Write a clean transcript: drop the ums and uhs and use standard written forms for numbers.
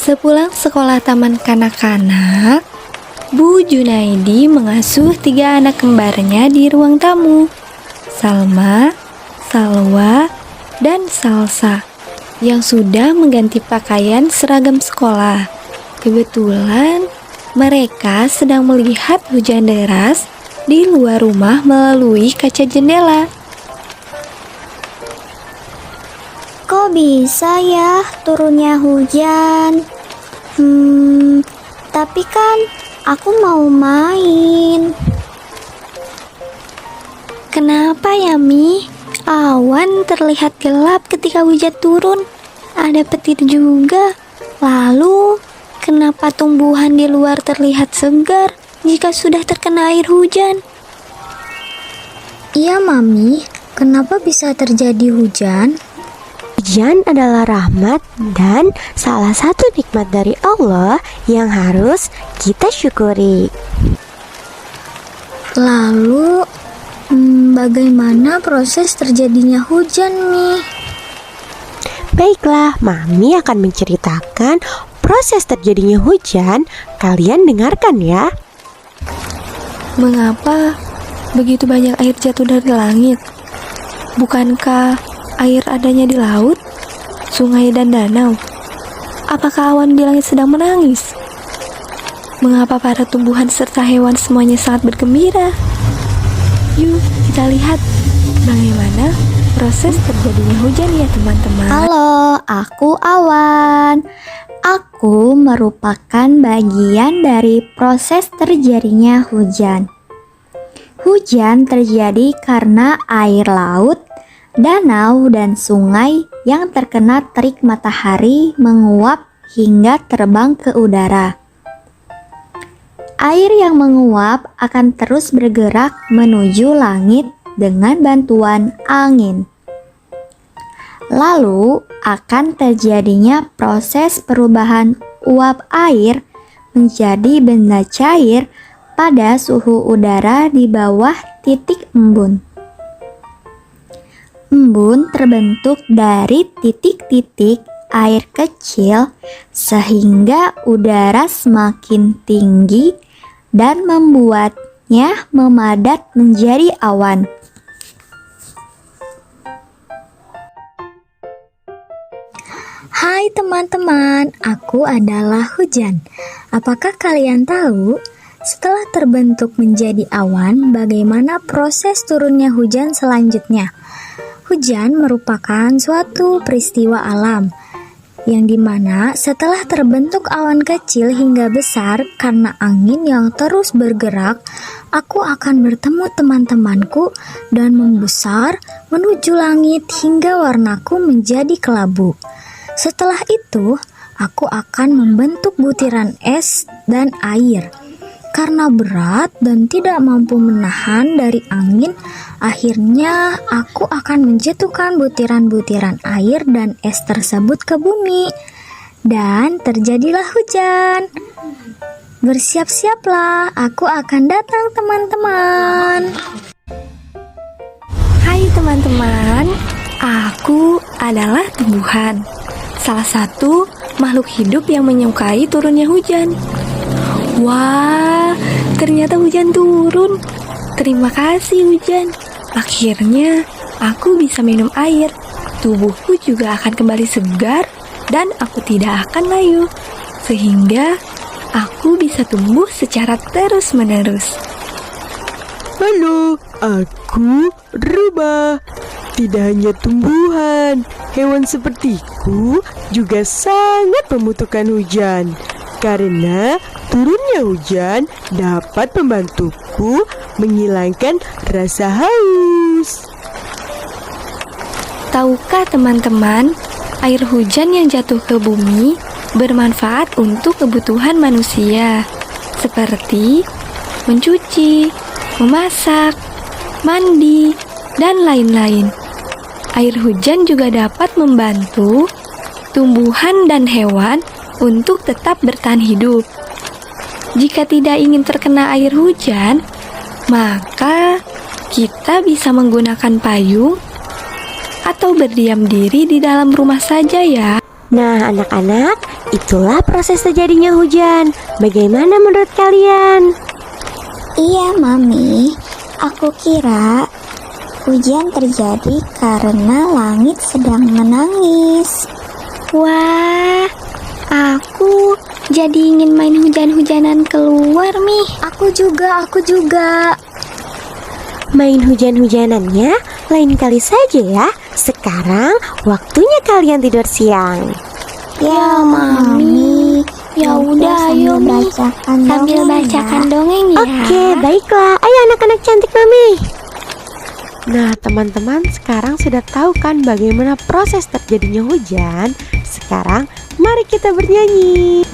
Sepulang sekolah taman kanak-kanak, Bu Junaidi mengasuh 3 anak kembarnya di ruang tamu, Salma, Salwa, dan Salsa, yang sudah mengganti pakaian seragam sekolah. Kebetulan mereka sedang melihat hujan deras di luar rumah melalui kaca jendela. Kok bisa ya turunnya hujan? Tapi kan aku mau main. Kenapa ya, Mi? Awan terlihat gelap ketika hujan turun. Ada petir juga. Lalu, kenapa tumbuhan di luar terlihat segar jika sudah terkena air hujan? Iya, Mami. Kenapa bisa terjadi hujan? Hujan adalah rahmat dan salah satu nikmat dari Allah yang harus kita syukuri. Lalu, bagaimana proses terjadinya hujan, Mi? Baiklah, Mami akan menceritakan proses terjadinya hujan. Kalian dengarkan ya. Mengapa begitu banyak air jatuh dari langit? Bukankah air adanya di laut, sungai, dan danau? Apakah awan di langit sedang menangis? Mengapa para tumbuhan serta hewan semuanya sangat bergembira? Yuk kita lihat bagaimana proses terjadinya hujan ya teman-teman. Halo, aku Awan. Aku merupakan bagian dari proses terjadinya hujan. Hujan terjadi karena air laut, danau, dan sungai yang terkena terik matahari menguap hingga terbang ke udara. Air yang menguap akan terus bergerak menuju langit dengan bantuan angin. Lalu akan terjadinya proses perubahan uap air menjadi benda cair pada suhu udara di bawah titik embun. Embun terbentuk dari titik-titik air kecil sehingga udara semakin tinggi dan membuatnya memadat menjadi awan. Hai teman-teman, aku adalah hujan. Apakah kalian tahu setelah terbentuk menjadi awan, bagaimana proses turunnya hujan selanjutnya? Hujan merupakan suatu peristiwa alam yang dimana setelah terbentuk awan kecil hingga besar karena angin yang terus bergerak, aku akan bertemu teman-temanku dan membesar menuju langit hingga warnaku menjadi kelabu. Setelah itu, aku akan membentuk butiran es dan air. Karena berat dan tidak mampu menahan dari angin, akhirnya aku akan menjatuhkan butiran-butiran air dan es tersebut ke bumi. Dan terjadilah hujan. Bersiap-siaplah, aku akan datang teman-teman. Hai teman-teman, aku adalah tumbuhan. Salah satu makhluk hidup yang menyukai turunnya hujan. Wah, ternyata hujan turun. Terima kasih hujan. Akhirnya aku bisa minum air. Tubuhku juga akan kembali segar dan aku tidak akan layu. Sehingga aku bisa tumbuh secara terus-menerus. Halo, aku Rubah. Tidak hanya tumbuhan, hewan sepertiku juga sangat membutuhkan hujan. Karena turunnya hujan dapat membantuku menghilangkan rasa haus. Tahukah teman-teman, air hujan yang jatuh ke bumi bermanfaat untuk kebutuhan manusia, seperti mencuci, memasak, mandi, dan lain-lain. Air hujan juga dapat membantu tumbuhan dan hewan untuk tetap bertahan hidup. Jika tidak ingin terkena air hujan, maka kita bisa menggunakan payung atau berdiam diri di dalam rumah saja ya. Nah, anak-anak, itulah proses terjadinya hujan. Bagaimana menurut kalian? Iya, Mami. Aku kira hujan terjadi karena langit sedang menangis. Wah, aku jadi ingin main hujan-hujanan keluar, Mi. Aku juga. Main hujan-hujanannya lain kali saja ya. Sekarang waktunya kalian tidur siang. Ya, Mami. Ya udah, ayo, Mi. Sambil bacakan dongeng ya. Oke, baiklah. Ayo anak-anak cantik Mami. Nah, teman-teman sekarang sudah tahu kan bagaimana proses terjadinya hujan? Sekarang mari kita bernyanyi.